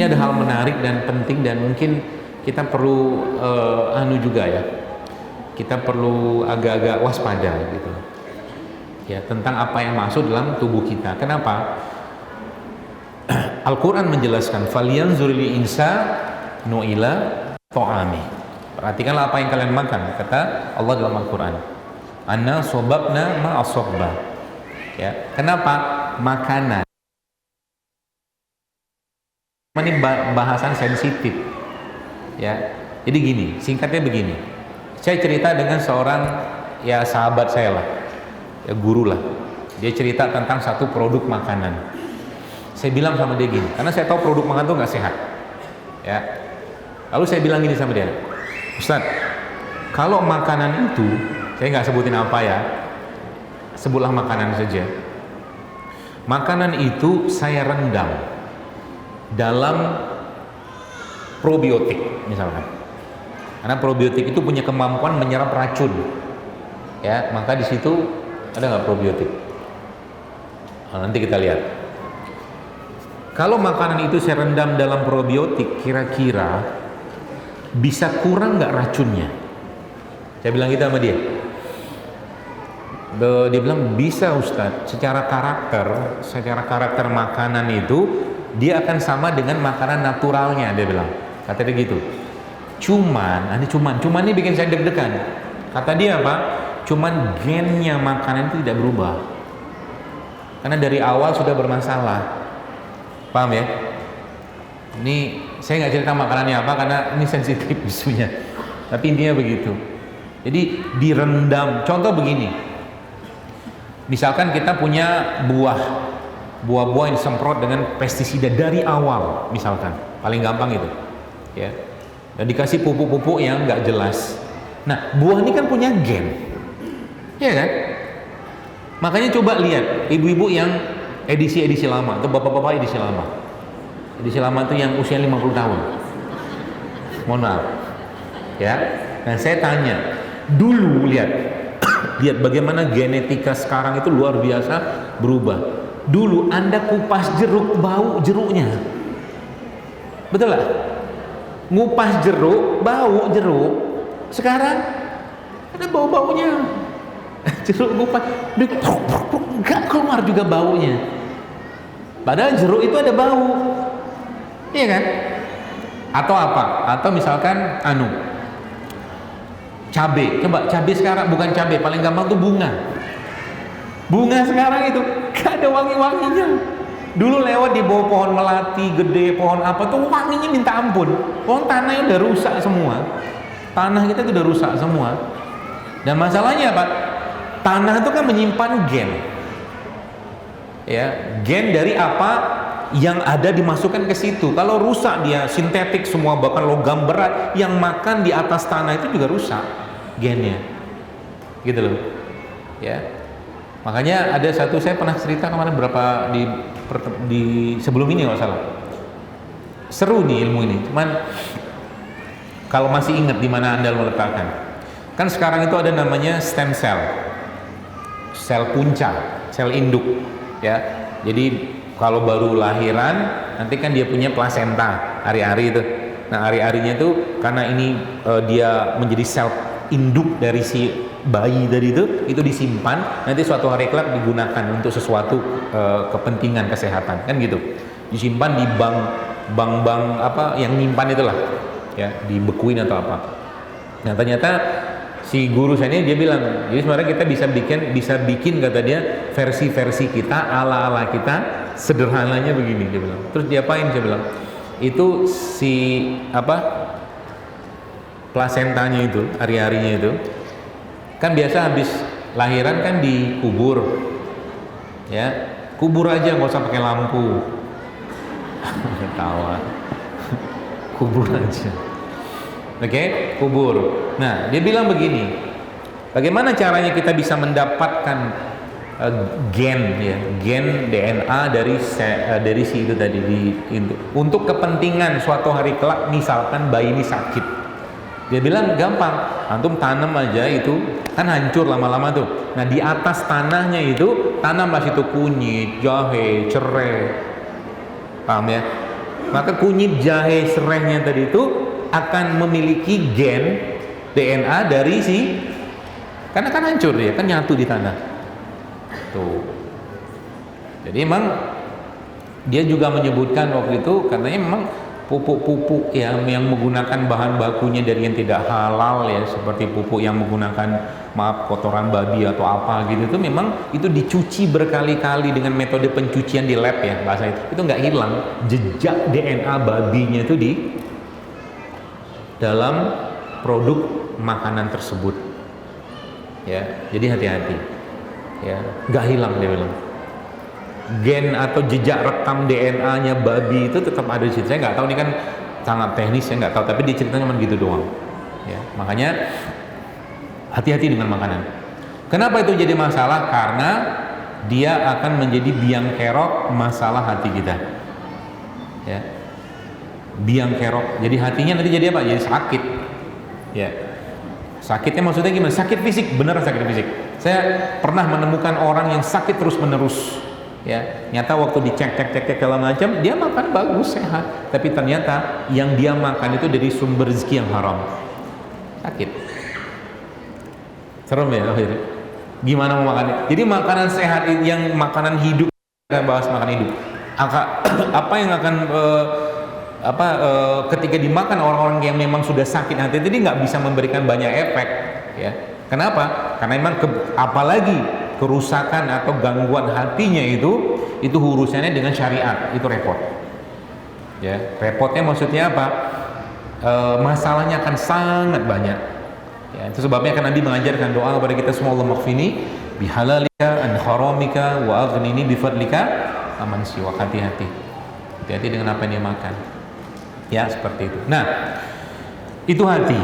ada hal menarik dan penting dan mungkin kita perlu juga ya. Kita perlu agak-agak waspada gitu. Ya, tentang apa yang masuk dalam tubuh kita. Kenapa? Al-Quran menjelaskan falyanzuril insanu ila ta'ami. Perhatikanlah apa yang kalian makan, kata Allah dalam Al-Quran. Anna sobabna ma'asobba. Ya, kenapa? Makanan. Ini bahasan sensitif. Ya, jadi gini, singkatnya begini. Saya cerita dengan seorang ya sahabat saya lah, ya guru lah. Dia cerita tentang satu produk makanan. Saya bilang sama dia gini, karena saya tahu produk makanan itu nggak sehat. Ya, lalu saya bilang gini sama dia, Ustaz, kalau makanan itu, saya nggak sebutin apa ya, sebutlah makanan saja. Makanan itu saya rendam dalam probiotik misalkan, karena probiotik itu punya kemampuan menyerap racun. Ya, maka di situ ada nggak probiotik? Nah, nanti kita lihat. Kalau makanan itu saya rendam dalam probiotik, kira-kira bisa kurang nggak racunnya? Saya bilang gitu sama dia. Dia bilang bisa Ustadz. Secara karakter makanan itu dia akan sama dengan makanan naturalnya, dia bilang. Kata dia gitu. Cuman ini bikin saya deg-degan. Kata dia apa? Cuman gennya makanan itu tidak berubah. Karena dari awal sudah bermasalah. Paham ya? Ini saya nggak cerita makanannya apa karena ini sensitif isunya. Tapi intinya begitu. Jadi direndam. Contoh begini. Misalkan kita punya buah-buah yang disemprot dengan pestisida dari awal, misalkan. Paling gampang itu. Ya. Dan dikasih pupuk-pupuk yang nggak jelas. Nah, buah ini kan punya gen. Ya kan? Makanya coba lihat ibu-ibu yang edisi lama atau bapak-bapak edisi lama. Edisi lama itu yang usia 50 tahun. Mohon maaf. Ya. Nah, saya tanya, dulu lihat bagaimana genetika sekarang itu luar biasa berubah. Dulu Anda kupas jeruk, bau jeruknya. Betul lah? Ngupas jeruk, bau jeruk. Sekarang ada bau-baunya. Jeruk ngupas, nggak keluar juga baunya. Padahal jeruk itu ada bau. Iya kan? Atau apa? Atau misalkan cabai. Coba cabai sekarang, bukan cabai, paling gampang tuh bunga. Bunga sekarang itu gak ada wangi-wanginya. Dulu lewat di bawah pohon melati gede, pohon apa tuh wanginya minta ampun. Pohon tanahnya udah rusak semua. Tanah kita tuh udah rusak semua. Dan masalahnya apa? Tanah itu kan menyimpan gen. Ya, gen dari apa yang ada dimasukkan ke situ. Kalau rusak dia sintetik semua, bahkan logam berat yang makan di atas tanah itu juga rusak gennya. Gitu loh. Ya. Makanya ada satu, saya pernah cerita kemarin berapa di sebelum ini nggak salah. Seru nih ilmu ini. Cuman kalau masih ingat di mana Anda meletakkan. Kan sekarang itu ada namanya stem cell. Sel punca, sel induk, ya. Jadi kalau baru lahiran nanti kan dia punya plasenta, ari-ari itu. Nah, ari-arinya itu karena ini dia menjadi sel induk dari si bayi tadi itu disimpan, nanti suatu hari kelak digunakan untuk sesuatu kepentingan kesehatan, kan gitu. Disimpan di bank apa yang nyimpan itulah, ya, dibekuin atau apa. Nah, ternyata si guru saya ini dia bilang, jadi sebenarnya kita bisa bikin kata dia versi kita ala kita sederhananya begini, dia bilang. Terus diapain? Saya bilang itu si plasentanya itu, ari-arinya itu kan biasa habis lahiran kan dikubur, ya, kubur aja nggak usah pakai lampu. Ketawa. Kubur aja. Oke, kubur. Nah, dia bilang begini, bagaimana caranya kita bisa mendapatkan gen DNA dari si itu tadi untuk kepentingan suatu hari kelak, misalkan bayi ini sakit. Dia bilang gampang, antum tanam aja itu kan hancur lama-lama tuh. Nah, di atas tanahnya itu tanamlah situ kunyit, jahe, serai, paham ya? maka kunyit, jahe, serehnya tadi itu akan memiliki gen DNA dari karena kan hancur dia, kan nyatu di tanah. Tuh. Jadi memang dia juga menyebutkan waktu itu katanya memang pupuk-pupuk yang menggunakan bahan bakunya dari yang tidak halal ya, seperti pupuk yang menggunakan kotoran babi atau apa gitu, itu memang itu dicuci berkali-kali dengan metode pencucian di lab ya bahasa itu nggak hilang jejak DNA babinya itu di dalam produk makanan tersebut ya. Jadi hati-hati ya, nggak hilang dia bilang. Gen atau jejak rekam DNA-nya babi itu tetap ada di situ. Saya nggak tahu, ini kan sangat teknis, saya nggak tahu, tapi diceritanya cuma gitu doang ya. Makanya hati-hati dengan makanan. Kenapa itu jadi masalah? Karena dia akan menjadi biang kerok masalah hati kita ya, biang kerok. Jadi hatinya nanti jadi apa? Jadi sakit ya. Sakitnya maksudnya gimana? Sakit fisik, beneran sakit fisik. Saya pernah menemukan orang yang sakit terus menerus ya, nyata waktu dicek segala macam, dia makan bagus, sehat, tapi ternyata yang dia makan itu dari sumber rezeki yang haram, sakit. Serem ya akhirnya. Gimana mau makan? Jadi makanan sehat yang makanan hidup, kita bahas makan hidup. Apa yang akan ketika dimakan orang-orang yang memang sudah sakit hati, jadi nggak bisa memberikan banyak efek ya. Kenapa? Karena memang apalagi kerusakan atau gangguan hatinya itu urusannya dengan syariat, itu repot ya. Repotnya maksudnya apa? Masalahnya akan sangat banyak ya. Itu sebabnya kan Nabi mengajarkan doa kepada kita semua, Allahumma qfini bihalalika an haramika wa aghnini bifadlika aman siwa. Hati-hati dengan apa yang dia makan ya, seperti itu. Nah, itu hati.